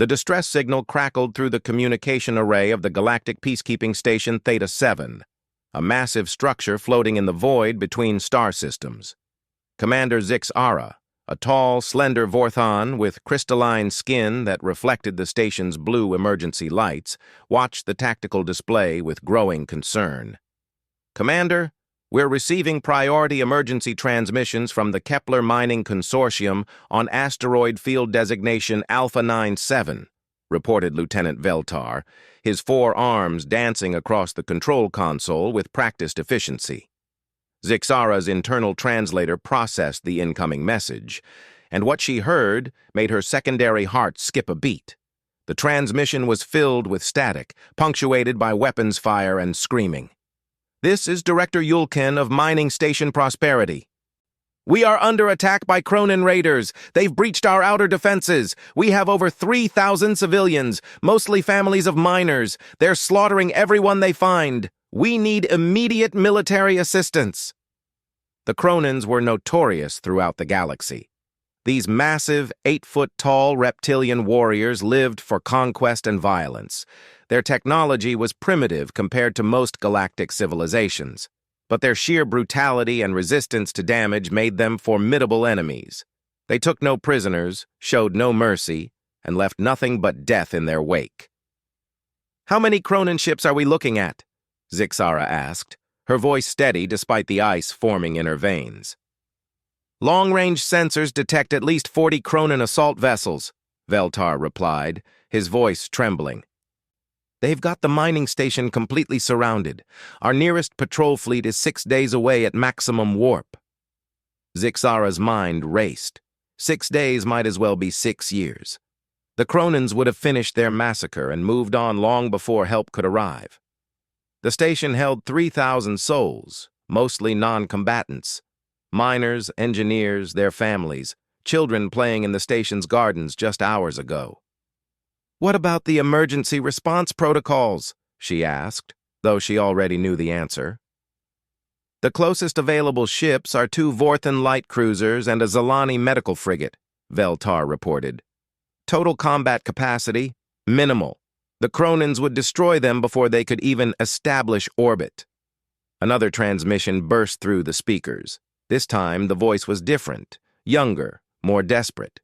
The distress signal crackled through the communication array of the Galactic Peacekeeping Station Theta-7, a massive structure floating in the void between star systems. Commander Zix-Ara, a tall, slender Vorthon with crystalline skin that reflected the station's blue emergency lights, watched the tactical display with growing concern. "Commander, we're receiving priority emergency transmissions from the Kepler Mining Consortium on asteroid field designation Alpha 97, reported Lieutenant Veltar, his four arms dancing across the control console with practiced efficiency. Zixara's internal translator processed the incoming message, and what she heard made her secondary heart skip a beat. The transmission was filled with static, punctuated by weapons fire and screaming. "This is Director Yulkin of Mining Station Prosperity. We are under attack by Cronin raiders. They've breached our outer defenses. We have over 3,000 civilians, mostly families of miners. They're slaughtering everyone they find. We need immediate military assistance." The Cronins were notorious throughout the galaxy. These massive, 8-foot-tall reptilian warriors lived for conquest and violence. Their technology was primitive compared to most galactic civilizations, but their sheer brutality and resistance to damage made them formidable enemies. They took no prisoners, showed no mercy, and left nothing but death in their wake. "How many Cronin ships are we looking at?" Zixara asked, her voice steady despite the ice forming in her veins. "Long-range sensors detect at least 40 Cronin assault vessels," Veltar replied, his voice trembling. "They've got the mining station completely surrounded. Our nearest patrol fleet is 6 days away at maximum warp." Zixara's mind raced. 6 days might as well be 6 years. The Cronins would have finished their massacre and moved on long before help could arrive. The station held 3,000 souls, mostly non-combatants. Miners, engineers, their families, children playing in the station's gardens just hours ago. "What about the emergency response protocols?" she asked, though she already knew the answer. "The closest available ships are 2 Vorthan light cruisers and a Zalani medical frigate," Veltar reported. "Total combat capacity, minimal. The Cronins would destroy them before they could even establish orbit." Another transmission burst through the speakers. This time, the voice was different, younger, more desperate.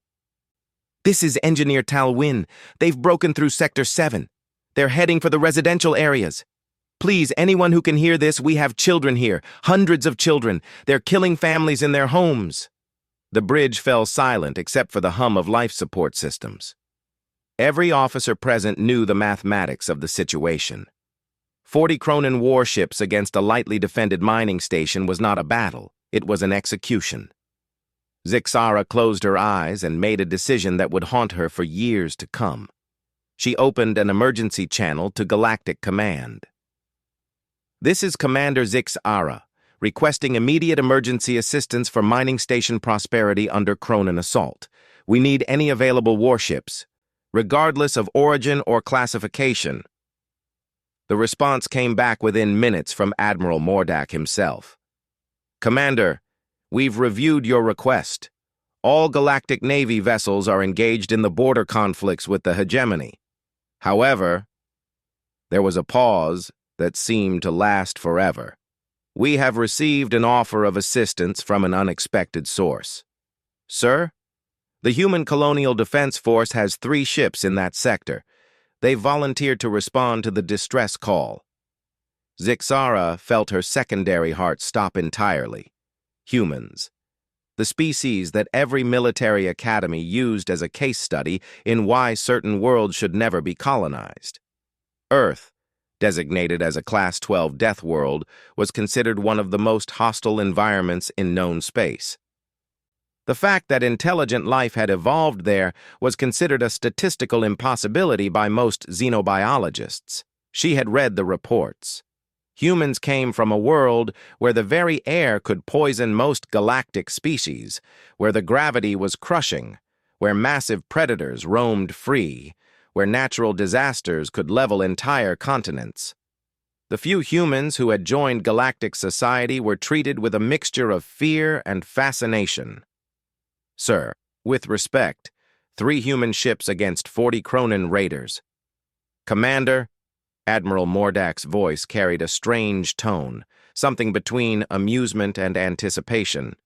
"This is Engineer Tal Win. They've broken through Sector 7. They're heading for the residential areas. Please, anyone who can hear this, we have children here, hundreds of children. They're killing families in their homes." The bridge fell silent except for the hum of life support systems. Every officer present knew the mathematics of the situation. 40 Cronin warships against a lightly defended mining station was not a battle. It was an execution. Zixara closed her eyes and made a decision that would haunt her for years to come. She opened an emergency channel to Galactic Command. "This is Commander Zix-Ara, requesting immediate emergency assistance for Mining Station Prosperity under Cronin assault. We need any available warships, regardless of origin or classification." The response came back within minutes from Admiral Mordak himself. "Commander, we've reviewed your request. All Galactic Navy vessels are engaged in the border conflicts with the hegemony. However," there was a pause that seemed to last forever, "we have received an offer of assistance from an unexpected source. Sir, the Human Colonial Defense Force has 3 ships in that sector. They've volunteered to respond to the distress call." Zixara felt her secondary heart stop entirely. Humans. The species that every military academy used as a case study in why certain worlds should never be colonized. Earth, designated as a Class 12 death world, was considered one of the most hostile environments in known space. The fact that intelligent life had evolved there was considered a statistical impossibility by most xenobiologists. She had read the reports. Humans came from a world where the very air could poison most galactic species, where the gravity was crushing, where massive predators roamed free, where natural disasters could level entire continents. The few humans who had joined galactic society were treated with a mixture of fear and fascination. "Sir, with respect, 3 human ships against 40 Cronin raiders. Commander, Admiral Mordak's voice carried a strange tone, something between amusement and anticipation.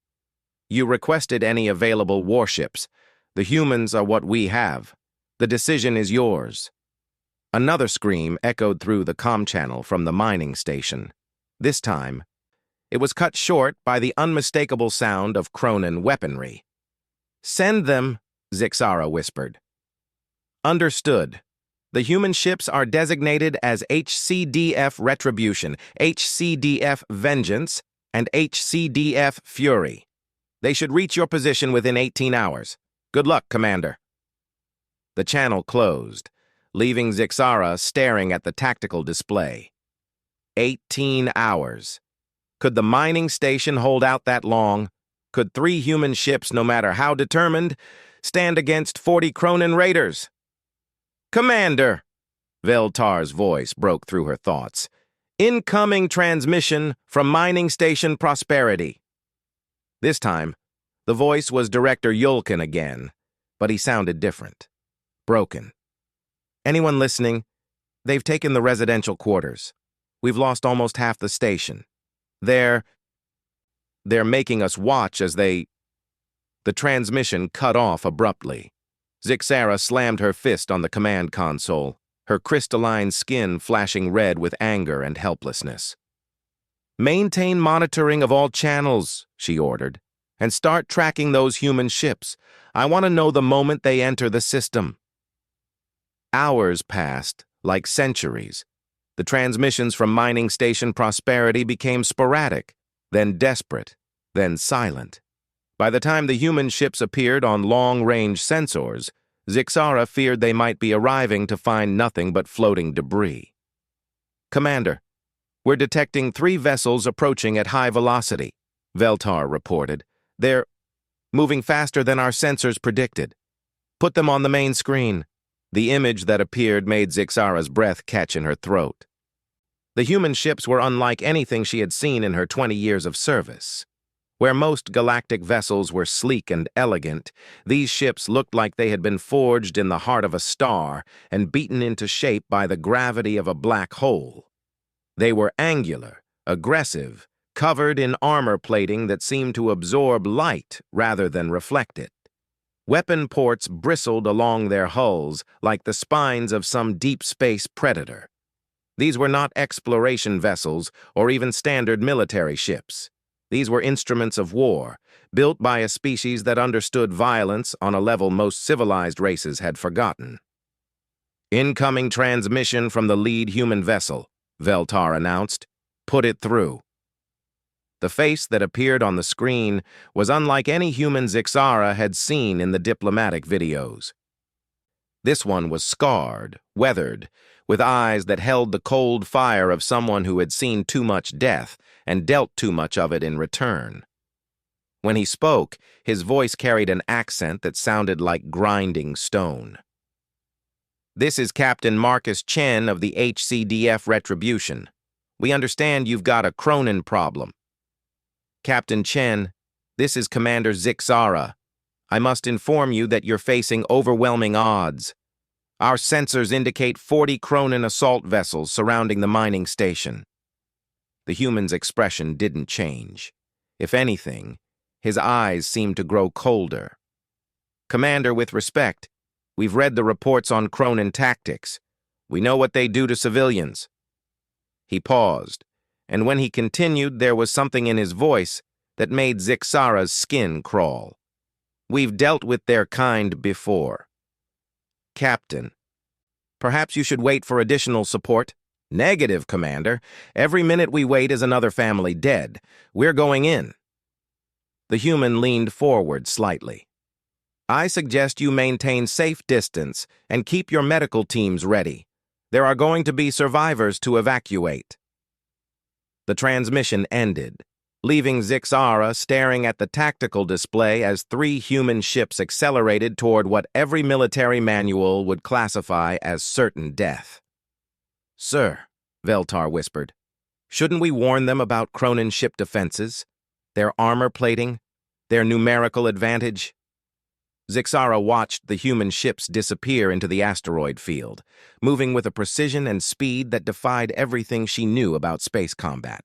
You requested any available warships. The humans are what we have. The decision is yours. Another scream echoed through the comm channel from the mining station. This time, it was cut short by the unmistakable sound of Cronin weaponry. Send them, Zixara whispered. Understood. The human ships are designated as HCDF Retribution, HCDF Vengeance, and HCDF Fury. They should reach your position within 18 hours. Good luck, Commander. The channel closed, leaving Zixara staring at the tactical display. 18 hours. Could the mining station hold out that long? Could 3 human ships, no matter how determined, stand against 40 Cronin raiders? Commander! Veltar's voice broke through her thoughts. Incoming transmission from Mining Station Prosperity. This time, the voice was Director Yulkin again, but he sounded different. Broken. Anyone listening? They've taken the residential quarters. We've lost almost half the station. They're making us watch as they... The transmission cut off abruptly. Zixara slammed her fist on the command console, her crystalline skin flashing red with anger and helplessness. Maintain monitoring of all channels, she ordered, and start tracking those human ships. I want to know the moment they enter the system. Hours passed, like centuries. The transmissions from Mining Station Prosperity became sporadic, then desperate, then silent. By the time the human ships appeared on long-range sensors, Zixara feared they might be arriving to find nothing but floating debris. Commander, we're detecting 3 vessels approaching at high velocity, Veltar reported. They're moving faster than our sensors predicted. Put them on the main screen. The image that appeared made Zixara's breath catch in her throat. The human ships were unlike anything she had seen in her 20 years of service. Where most galactic vessels were sleek and elegant, these ships looked like they had been forged in the heart of a star and beaten into shape by the gravity of a black hole. They were angular, aggressive, covered in armor plating that seemed to absorb light rather than reflect it. Weapon ports bristled along their hulls like the spines of some deep space predator. These were not exploration vessels or even standard military ships. These were instruments of war, built by a species that understood violence on a level most civilized races had forgotten. Incoming transmission from the lead human vessel, Veltar announced. Put it through. The face that appeared on the screen was unlike any human Zixara had seen in the diplomatic videos. This one was scarred, weathered, with eyes that held the cold fire of someone who had seen too much death and dealt too much of it in return. When he spoke, his voice carried an accent that sounded like grinding stone. This is Captain Marcus Chen of the HCDF Retribution. We understand you've got a Cronin problem. Captain Chen, this is Commander Zixara. I must inform you that you're facing overwhelming odds. Our sensors indicate 40 Cronin assault vessels surrounding the mining station. The human's expression didn't change. If anything, his eyes seemed to grow colder. Commander, with respect, we've read the reports on Cronin tactics. We know what they do to civilians. He paused, and when he continued, there was something in his voice that made Zixara's skin crawl. We've dealt with their kind before. Captain, perhaps you should wait for additional support. Negative, Commander. Every minute we wait is another family dead. We're going in. The human leaned forward slightly. I suggest you maintain safe distance and keep your medical teams ready. There are going to be survivors to evacuate. The transmission ended, leaving Zixara staring at the tactical display as 3 human ships accelerated toward what every military manual would classify as certain death. Sir, Veltar whispered, shouldn't we warn them about Cronin ship defenses, their armor plating, their numerical advantage? Zixara watched the human ships disappear into the asteroid field, moving with a precision and speed that defied everything she knew about space combat.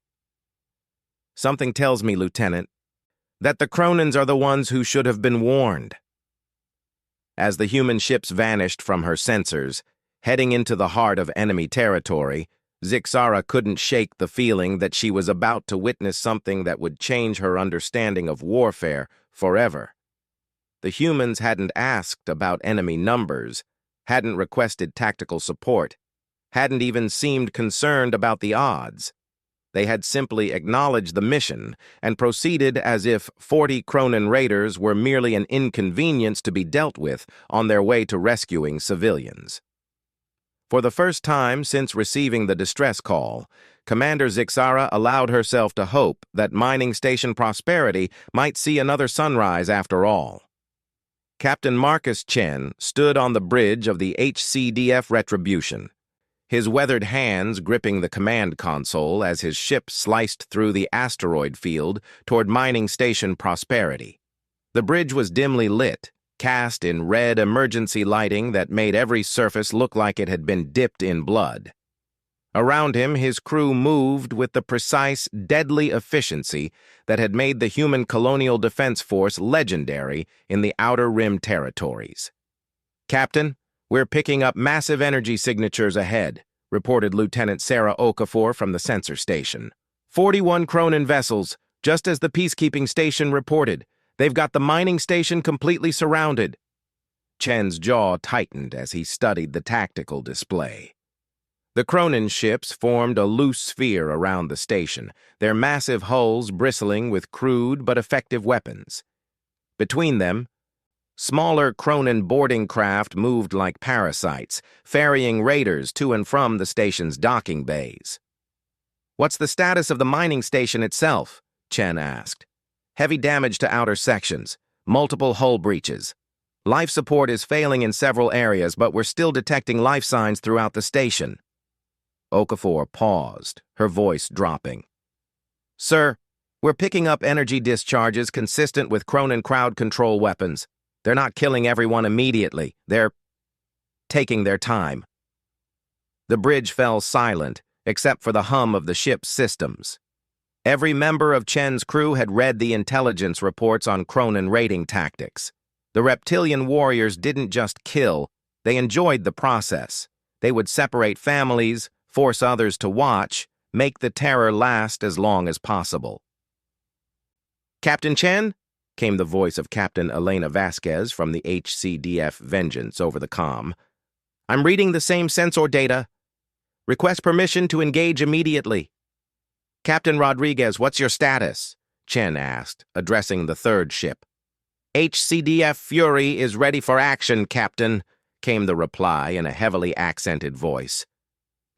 Something tells me, Lieutenant, that the Cronins are the ones who should have been warned. As the human ships vanished from her sensors, heading into the heart of enemy territory, Zixara couldn't shake the feeling that she was about to witness something that would change her understanding of warfare forever. The humans hadn't asked about enemy numbers, hadn't requested tactical support, hadn't even seemed concerned about the odds. They had simply acknowledged the mission and proceeded as if 40 Cronin raiders were merely an inconvenience to be dealt with on their way to rescuing civilians. For the first time since receiving the distress call, Commander Zixara allowed herself to hope that Mining Station Prosperity might see another sunrise after all. Captain Marcus Chen stood on the bridge of the HCDF Retribution, his weathered hands gripping the command console as his ship sliced through the asteroid field toward Mining Station Prosperity. The bridge was dimly lit, cast in red emergency lighting that made every surface look like it had been dipped in blood. Around him, his crew moved with the precise, deadly efficiency that had made the human colonial defense force legendary in the Outer Rim territories. "Captain, we're picking up massive energy signatures ahead," reported Lieutenant Sarah Okafor from the sensor station. 41 Cronin vessels, just as the peacekeeping station reported. They've got the mining station completely surrounded. Chen's jaw tightened as he studied the tactical display. The Cronin ships formed a loose sphere around the station, their massive hulls bristling with crude but effective weapons. Between them, smaller Cronin boarding craft moved like parasites, ferrying raiders to and from the station's docking bays. "What's the status of the mining station itself?" Chen asked. "Heavy damage to outer sections, multiple hull breaches. Life support is failing in several areas, but we're still detecting life signs throughout the station." Okafor paused, her voice dropping. "Sir, we're picking up energy discharges consistent with Cronin crowd control weapons. They're not killing everyone immediately. They're taking their time." The bridge fell silent, except for the hum of the ship's systems. Every member of Chen's crew had read the intelligence reports on Cronin raiding tactics. The reptilian warriors didn't just kill, they enjoyed the process. They would separate families, force others to watch, make the terror last as long as possible. "Captain Chen?" came the voice of Captain Elena Vasquez from the HCDF Vengeance over the comm. "I'm reading the same sensor data. Request permission to engage immediately." "Captain Rodriguez, what's your status?" Chen asked, addressing the third ship. "HCDF Fury is ready for action, Captain," came the reply in a heavily accented voice.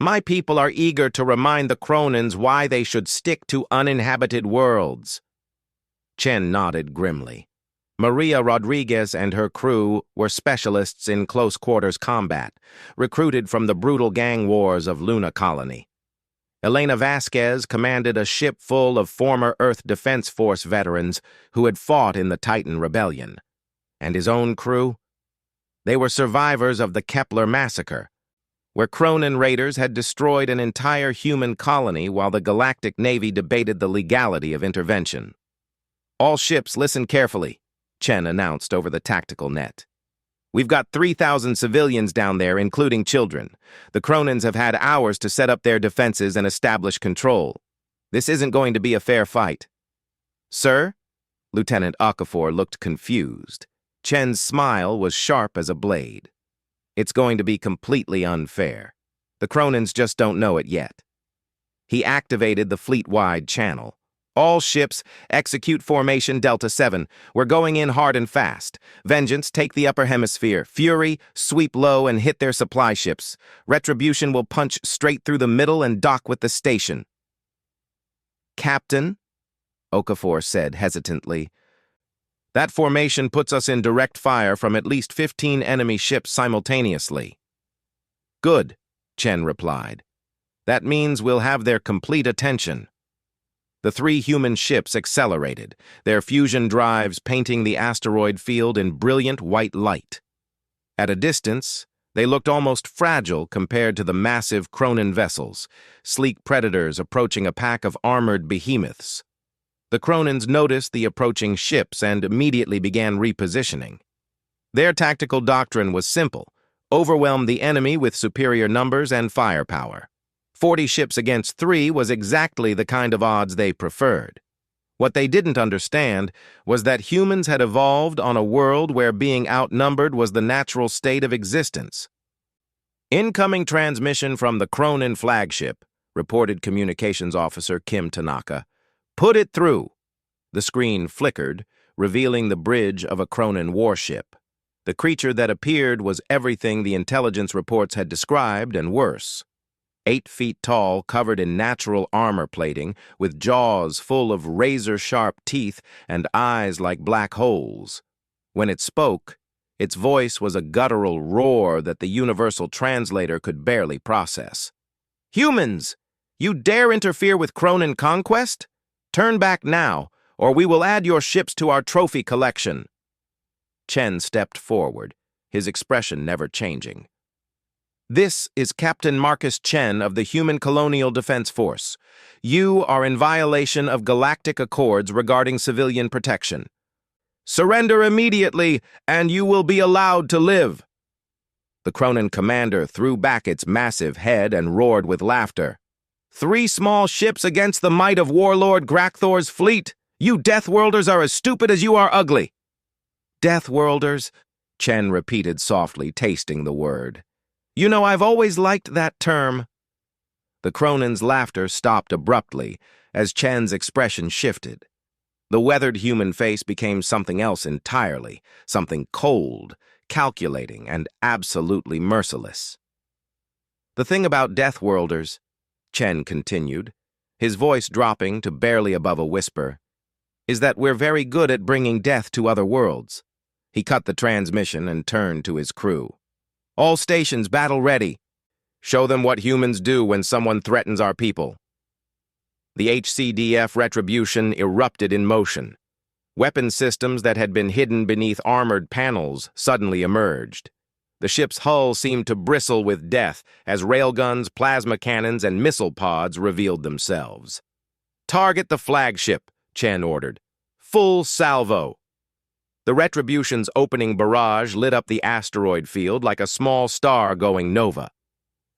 "My people are eager to remind the Cronins why they should stick to uninhabited worlds." Chen nodded grimly. Maria Rodriguez and her crew were specialists in close-quarters combat, recruited from the brutal gang wars of Luna Colony. Elena Vasquez commanded a ship full of former Earth Defense Force veterans who had fought in the Titan Rebellion. And his own crew? They were survivors of the Kepler Massacre, where Cronin raiders had destroyed an entire human colony while the Galactic Navy debated the legality of intervention. "All ships, listen carefully," Chen announced over the tactical net. "We've got 3,000 civilians down there, including children. The Cronins have had hours to set up their defenses and establish control. This isn't going to be a fair fight." "Sir?" Lieutenant Okafor looked confused. Chen's smile was sharp as a blade. "It's going to be completely unfair. The Cronins just don't know it yet." He activated the fleet-wide channel. "All ships, execute formation Delta 7. We're going in hard and fast. Vengeance, take the upper hemisphere. Fury, sweep low and hit their supply ships. Retribution will punch straight through the middle and dock with the station." "Captain," Okafor said hesitantly, "that formation puts us in direct fire from at least 15 enemy ships simultaneously." "Good," Chen replied. "That means we'll have their complete attention." The three human ships accelerated, their fusion drives painting the asteroid field in brilliant white light. At a distance, they looked almost fragile compared to the massive Cronin vessels, sleek predators approaching a pack of armored behemoths. The Cronins noticed the approaching ships and immediately began repositioning. Their tactical doctrine was simple: overwhelm the enemy with superior numbers and firepower. 40 ships against 3 was exactly the kind of odds they preferred. What they didn't understand was that humans had evolved on a world where being outnumbered was the natural state of existence. "Incoming transmission from the Cronin flagship," reported Communications Officer Kim Tanaka. "Put it through." The screen flickered, revealing the bridge of a Cronin warship. The creature that appeared was everything the intelligence reports had described and worse. 8 feet tall, covered in natural armor plating, with jaws full of razor-sharp teeth and eyes like black holes. When it spoke, its voice was a guttural roar that the universal translator could barely process. "Humans! You dare interfere with Cronin conquest? Turn back now, or we will add your ships to our trophy collection." Chen stepped forward, his expression never changing. "This is Captain Marcus Chen of the Human Colonial Defense Force. You are in violation of galactic accords regarding civilian protection. Surrender immediately, and you will be allowed to live." The Cronin commander threw back its massive head and roared with laughter. "3 small ships against the might of Warlord Grakthor's fleet? You Deathworlders are as stupid as you are ugly." "Deathworlders," Chen repeated softly, tasting the word. "You know, I've always liked that term." The Cronin's laughter stopped abruptly as Chen's expression shifted. The weathered human face became something else entirely, something cold, calculating, and absolutely merciless. "The thing about Deathworlders," Chen continued, his voice dropping to barely above a whisper, "is that we're very good at bringing death to other worlds." He cut the transmission and turned to his crew. "All stations battle ready. Show them what humans do when someone threatens our people." The HCDF retribution erupted in motion. Weapon systems that had been hidden beneath armored panels suddenly emerged. The ship's hull seemed to bristle with death as railguns, plasma cannons, and missile pods revealed themselves. "Target the flagship," Chen ordered. "Full salvo." The Retribution's opening barrage lit up the asteroid field like a small star going nova.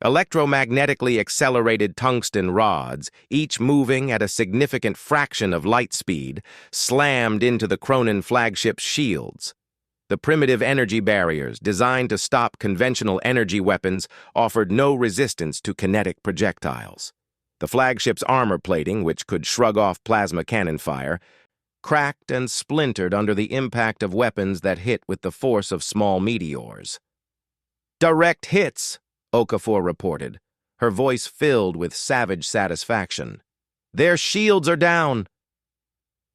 Electromagnetically accelerated tungsten rods, each moving at a significant fraction of light speed, slammed into the Cronin flagship's shields. The primitive energy barriers, designed to stop conventional energy weapons, offered no resistance to kinetic projectiles. The flagship's armor plating, which could shrug off plasma cannon fire, cracked and splintered under the impact of weapons that hit with the force of small meteors. "Direct hits," Okafor reported, her voice filled with savage satisfaction. "Their shields are down."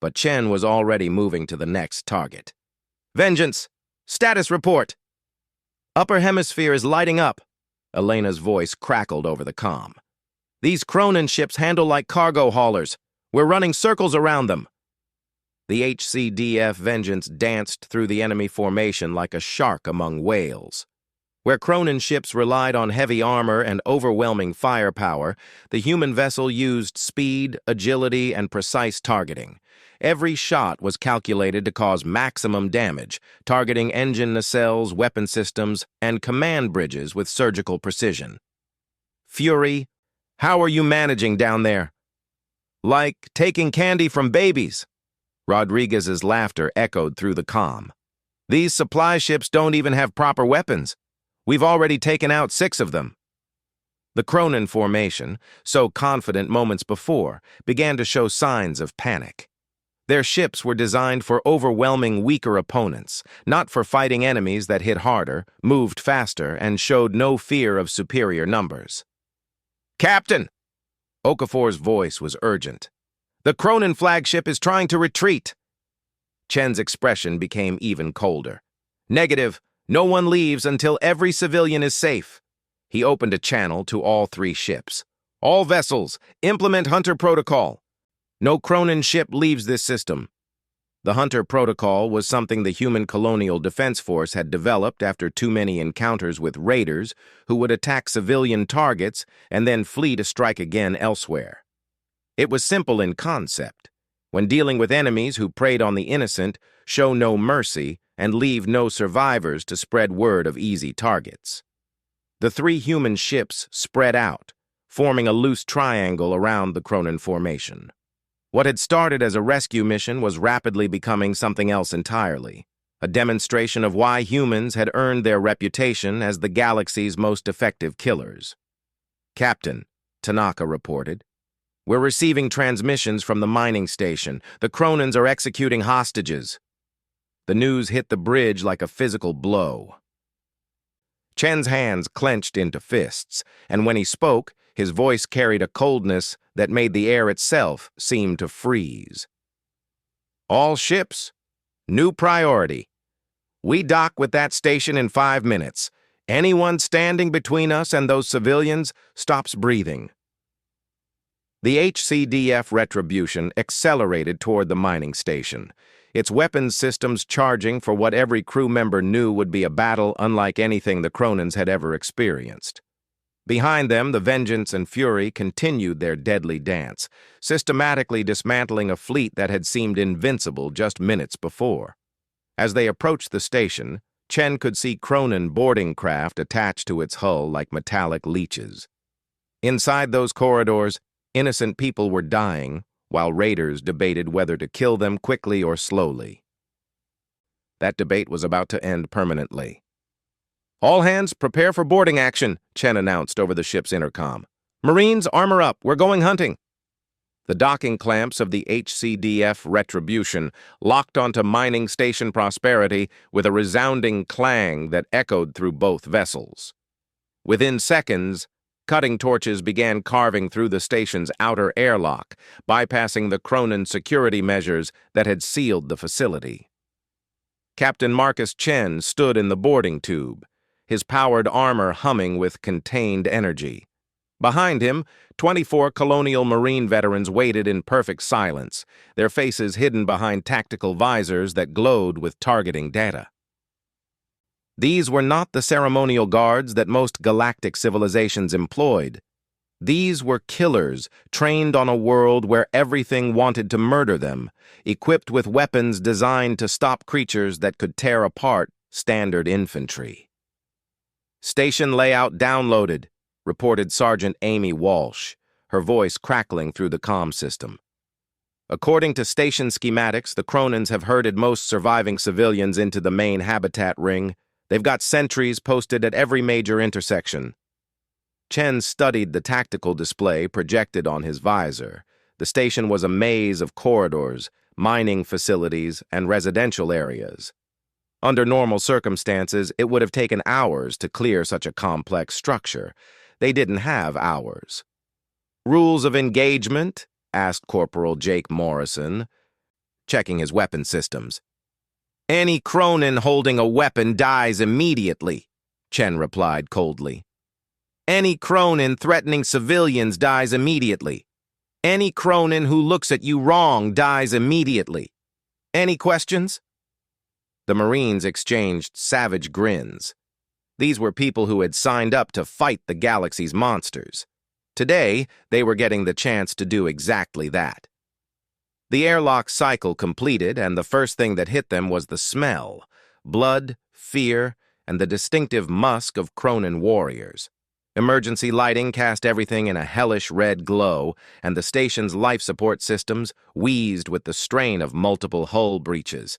But Chen was already moving to the next target. "Vengeance! Status report!" "Upper hemisphere is lighting up," Elena's voice crackled over the comm. "These Cronin ships handle like cargo haulers. We're running circles around them." The HCDF Vengeance danced through the enemy formation like a shark among whales. Where Cronin ships relied on heavy armor and overwhelming firepower, the human vessel used speed, agility, and precise targeting. Every shot was calculated to cause maximum damage, targeting engine nacelles, weapon systems, and command bridges with surgical precision. "Fury, how are you managing down there?" "Like taking candy from babies." Rodriguez's laughter echoed through the comm. "These supply ships don't even have proper weapons. We've already taken out 6 of them." The Cronin formation, so confident moments before, began to show signs of panic. Their ships were designed for overwhelming weaker opponents, not for fighting enemies that hit harder, moved faster, and showed no fear of superior numbers. "Captain!" Okafor's voice was urgent. "The Cronin flagship is trying to retreat." Chen's expression became even colder. "Negative. No one leaves until every civilian is safe." He opened a channel to all 3 ships. "All vessels, implement Hunter Protocol." No Cronin ship leaves this system. The Hunter Protocol was something the human colonial defense force had developed after too many encounters with raiders who would attack civilian targets and then flee to strike again elsewhere. It was simple in concept. When dealing with enemies who preyed on the innocent, show no mercy and leave no survivors to spread word of easy targets. The three human ships spread out, forming a loose triangle around the Cronin formation. What had started as a rescue mission was rapidly becoming something else entirely, a demonstration of why humans had earned their reputation as the galaxy's most effective killers. "Captain," Tanaka reported, "we're receiving transmissions from the mining station. The Cronins are executing hostages." The news hit the bridge like a physical blow. Chen's hands clenched into fists, and when he spoke, his voice carried a coldness that made the air itself seem to freeze. "All ships, new priority. We dock with that station in 5 minutes. Anyone standing between us and those civilians stops breathing." The HCDF retribution accelerated toward the mining station, its weapons systems charging for what every crew member knew would be a battle unlike anything the Cronins had ever experienced. Behind them, the Vengeance and Fury continued their deadly dance, systematically dismantling a fleet that had seemed invincible just minutes before. As they approached the station, Chen could see Cronin boarding craft attached to its hull like metallic leeches. Inside those corridors, innocent people were dying, while raiders debated whether to kill them quickly or slowly. That debate was about to end permanently. "All hands, prepare for boarding action," Chen announced over the ship's intercom. "Marines, armor up, we're going hunting." The docking clamps of the HCDF Retribution locked onto mining station Prosperity with a resounding clang that echoed through both vessels. Within seconds, cutting torches began carving through the station's outer airlock, bypassing the Cronin security measures that had sealed the facility. Captain Marcus Chen stood in the boarding tube, his powered armor humming with contained energy. Behind him, 24 Colonial Marine veterans waited in perfect silence, their faces hidden behind tactical visors that glowed with targeting data. These were not the ceremonial guards that most galactic civilizations employed. These were killers trained on a world where everything wanted to murder them, equipped with weapons designed to stop creatures that could tear apart standard infantry. "Station layout downloaded," reported Sergeant Amy Walsh, her voice crackling through the comm system. "According to station schematics, the Cronins have herded most surviving civilians into the main habitat ring. They've got sentries posted at every major intersection." Chen studied the tactical display projected on his visor. The station was a maze of corridors, mining facilities, and residential areas. Under normal circumstances, it would have taken hours to clear such a complex structure. They didn't have hours. "Rules of engagement?" asked Corporal Jake Morrison, checking his weapon systems. "Any Cronin holding a weapon dies immediately," Chen replied coldly. "Any Cronin threatening civilians dies immediately. Any Cronin who looks at you wrong dies immediately. Any questions?" The Marines exchanged savage grins. These were people who had signed up to fight the galaxy's monsters. Today, they were getting the chance to do exactly that. The airlock cycle completed, and the first thing that hit them was the smell: blood, fear, and the distinctive musk of Cronin warriors. Emergency lighting cast everything in a hellish red glow, and the station's life support systems wheezed with the strain of multiple hull breaches.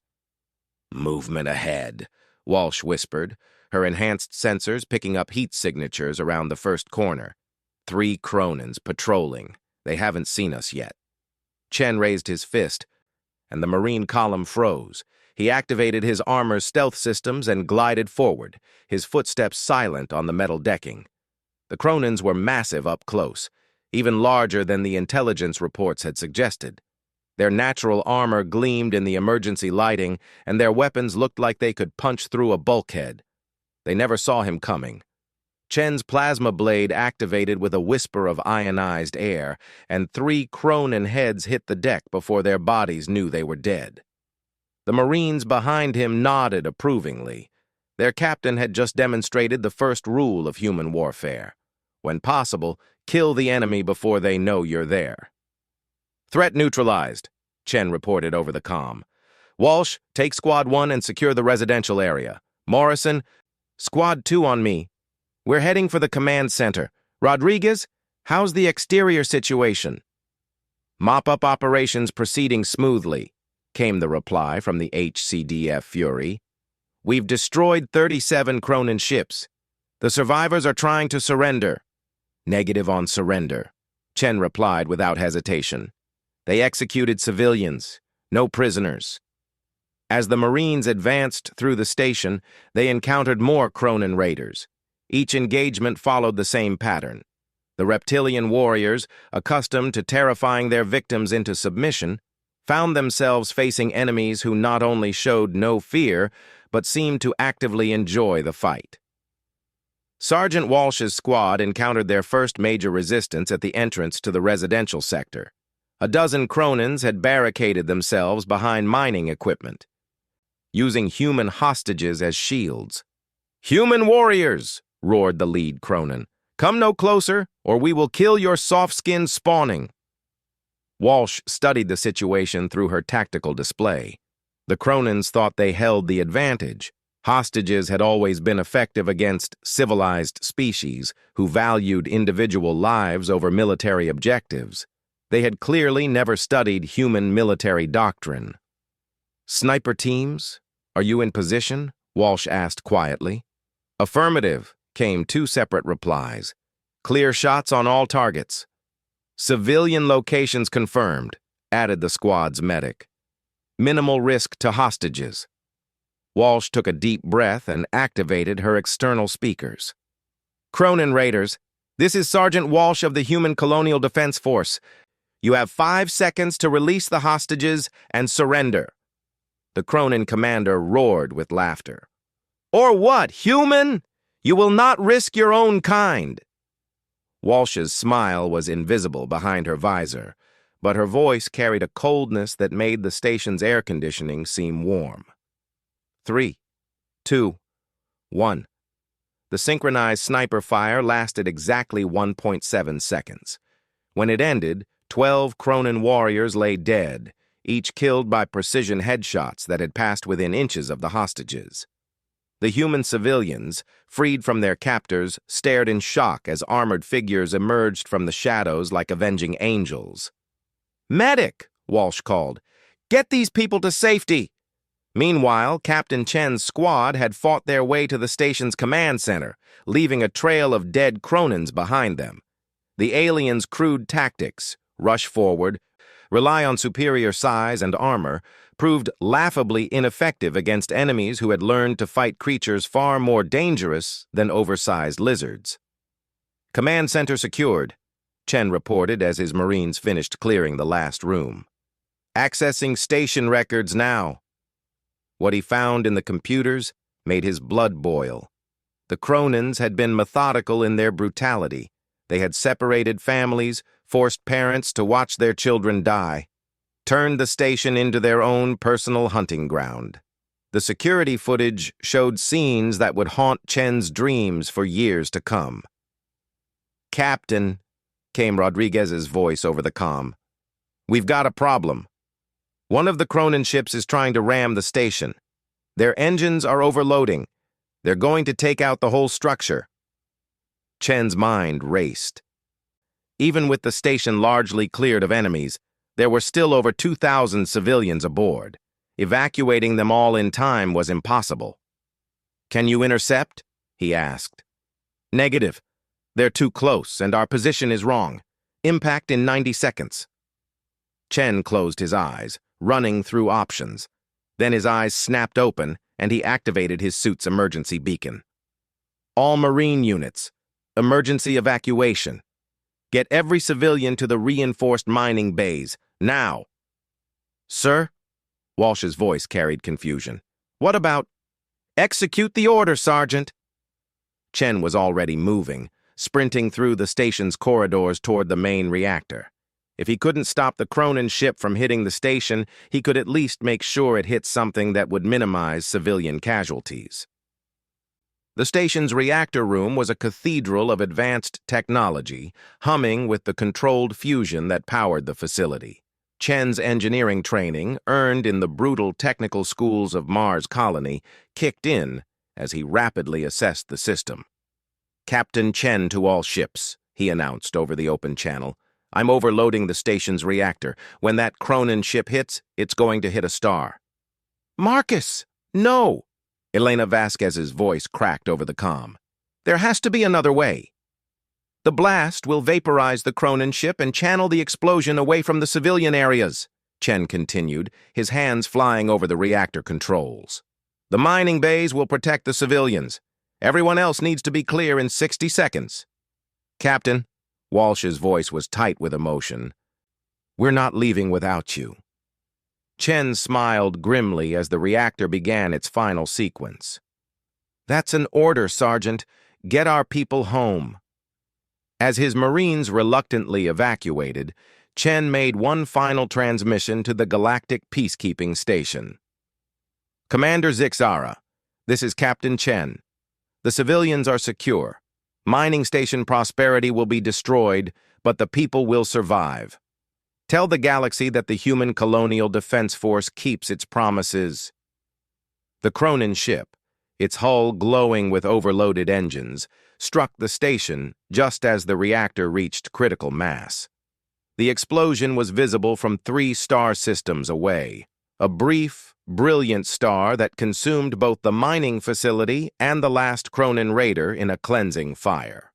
"Movement ahead," Walsh whispered, her enhanced sensors picking up heat signatures around the first corner. 3 Cronins patrolling. They haven't seen us yet." Chen raised his fist, and the Marine column froze. He activated his armor's stealth systems and glided forward, his footsteps silent on the metal decking. The Cronins were massive up close, even larger than the intelligence reports had suggested. Their natural armor gleamed in the emergency lighting, and their weapons looked like they could punch through a bulkhead. They never saw him coming. Chen's plasma blade activated with a whisper of ionized air, and 3 Cronin heads hit the deck before their bodies knew they were dead. The Marines behind him nodded approvingly. Their captain had just demonstrated the first rule of human warfare. When possible, kill the enemy before they know you're there. "Threat neutralized," Chen reported over the comm. "Walsh, take Squad 1 and secure the residential area. Morrison, Squad 2 on me. We're heading for the command center. Rodriguez, how's the exterior situation?" "Mop-up operations proceeding smoothly," came the reply from the HCDF Fury. "We've destroyed 37 Cronin ships. The survivors are trying to surrender." "Negative on surrender," Chen replied without hesitation. "They executed civilians, no prisoners." As the Marines advanced through the station, they encountered more Cronin raiders. Each engagement followed the same pattern. The reptilian warriors, accustomed to terrifying their victims into submission, found themselves facing enemies who not only showed no fear, but seemed to actively enjoy the fight. Sergeant Walsh's squad encountered their first major resistance at the entrance to the residential sector. A dozen Cronins had barricaded themselves behind mining equipment, using human hostages as shields. "Human warriors!" roared the lead Cronin. "Come no closer, or we will kill your soft-skinned spawning." Walsh studied the situation through her tactical display. The Cronins thought they held the advantage. Hostages had always been effective against civilized species who valued individual lives over military objectives. They had clearly never studied human military doctrine. "Sniper teams, are you in position?" Walsh asked quietly. "Affirmative," came 2 separate replies. "Clear shots on all targets." "Civilian locations confirmed," added the squad's medic. "Minimal risk to hostages." Walsh took a deep breath and activated her external speakers. "Cronin Raiders, this is Sergeant Walsh of the Human Colonial Defense Force. You have 5 seconds to release the hostages and surrender." The Cronin commander roared with laughter. "Or what, human? You will not risk your own kind." Walsh's smile was invisible behind her visor, but her voice carried a coldness that made the station's air conditioning seem warm. 3, 2, 1. The synchronized sniper fire lasted exactly 1.7 seconds. When it ended, 12 Cronin warriors lay dead, each killed by precision headshots that had passed within inches of the hostages. The human civilians, freed from their captors, stared in shock as armored figures emerged from the shadows like avenging angels. "Medic!" Walsh called. "Get these people to safety!" Meanwhile, Captain Chen's squad had fought their way to the station's command center, leaving a trail of dead Cronins behind them. The aliens' crude tactics, rush forward, rely on superior size and armor, proved laughably ineffective against enemies who had learned to fight creatures far more dangerous than oversized lizards. "Command center secured," Chen reported as his Marines finished clearing the last room. "Accessing station records now." What he found in the computers made his blood boil. The Cronins had been methodical in their brutality. They had separated families, forced parents to watch their children die, turned the station into their own personal hunting ground. The security footage showed scenes that would haunt Chen's dreams for years to come. "Captain," came Rodriguez's voice over the comm, "we've got a problem. One of the Cronin ships is trying to ram the station. Their engines are overloading. They're going to take out the whole structure." Chen's mind raced. Even with the station largely cleared of enemies, there were still over 2,000 civilians aboard. Evacuating them all in time was impossible. "Can you intercept?" he asked. "Negative. They're too close, and our position is wrong. Impact in 90 seconds. Chen closed his eyes, running through options. Then his eyes snapped open, and he activated his suit's emergency beacon. "All Marine units, emergency evacuation. Get every civilian to the reinforced mining bays, now." "Sir?" Walsh's voice carried confusion. "What about—" "Execute the order, Sergeant." Chen was already moving, sprinting through the station's corridors toward the main reactor. If he couldn't stop the Cronin ship from hitting the station, he could at least make sure it hit something that would minimize civilian casualties. The station's reactor room was a cathedral of advanced technology, humming with the controlled fusion that powered the facility. Chen's engineering training, earned in the brutal technical schools of Mars Colony, kicked in as he rapidly assessed the system. "Captain Chen to all ships," he announced over the open channel. "I'm overloading the station's reactor. When that Cronin ship hits, it's going to hit a star." "Marcus, no!" Elena Vasquez's voice cracked over the comm. "There has to be another way. The blast will vaporize the Cronin ship and channel the explosion away from the civilian areas," Chen continued, his hands flying over the reactor controls. "The mining bays will protect the civilians. Everyone else needs to be clear in 60 seconds. "Captain," Walsh's voice was tight with emotion, "we're not leaving without you." Chen smiled grimly as the reactor began its final sequence. "That's an order, Sergeant. Get our people home." As his Marines reluctantly evacuated, Chen made one final transmission to the Galactic Peacekeeping Station. "Commander Zixara, this is Captain Chen. The civilians are secure. Mining Station Prosperity will be destroyed, but the people will survive. Tell the galaxy that the human Colonial Defense Force keeps its promises." The Cronin ship, its hull glowing with overloaded engines, struck the station just as the reactor reached critical mass. The explosion was visible from 3 star systems away, a brief, brilliant star that consumed both the mining facility and the last Cronin raider in a cleansing fire.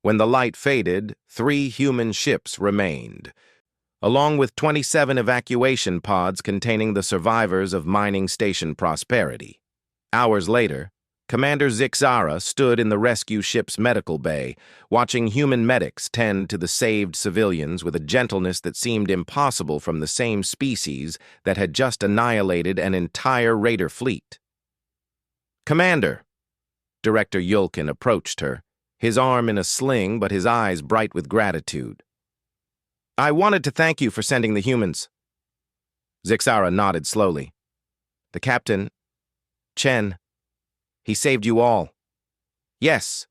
When the light faded, 3 human ships remained, along with 27 evacuation pods containing the survivors of Mining Station Prosperity. Hours later, Commander Zixara stood in the rescue ship's medical bay, watching human medics tend to the saved civilians with a gentleness that seemed impossible from the same species that had just annihilated an entire raider fleet. "Commander," Director Yulkin approached her, his arm in a sling but his eyes bright with gratitude. "I wanted to thank you for sending the humans." Zixara nodded slowly. "The captain, Chen, he saved you all." "Yes,"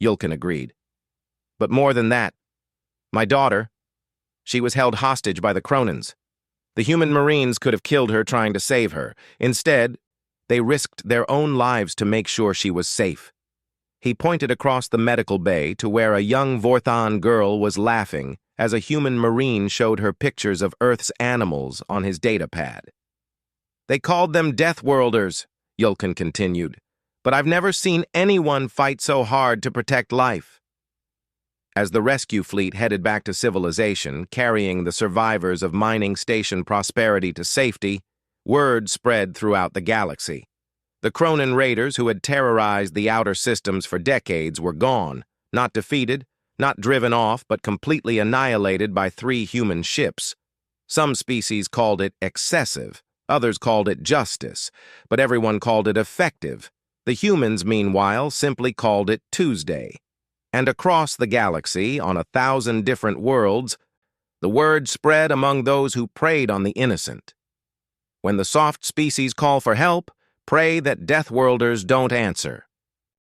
Yulkin agreed. "But more than that, my daughter, she was held hostage by the Cronins. The human Marines could have killed her trying to save her. Instead, they risked their own lives to make sure she was safe." He pointed across the medical bay to where a young Vorthon girl was laughing as a human Marine showed her pictures of Earth's animals on his datapad. "They called them Deathworlders," Yulkin continued, "but I've never seen anyone fight so hard to protect life." As the rescue fleet headed back to civilization, carrying the survivors of Mining Station Prosperity to safety, word spread throughout the galaxy. The Cronin raiders who had terrorized the outer systems for decades were gone, not defeated, not driven off, but completely annihilated by 3 human ships. Some species called it excessive, others called it justice, but everyone called it effective. The humans, meanwhile, simply called it Tuesday. And across the galaxy, on 1,000 different worlds, the word spread among those who preyed on the innocent. When the soft species call for help, pray that Deathworlders don't answer.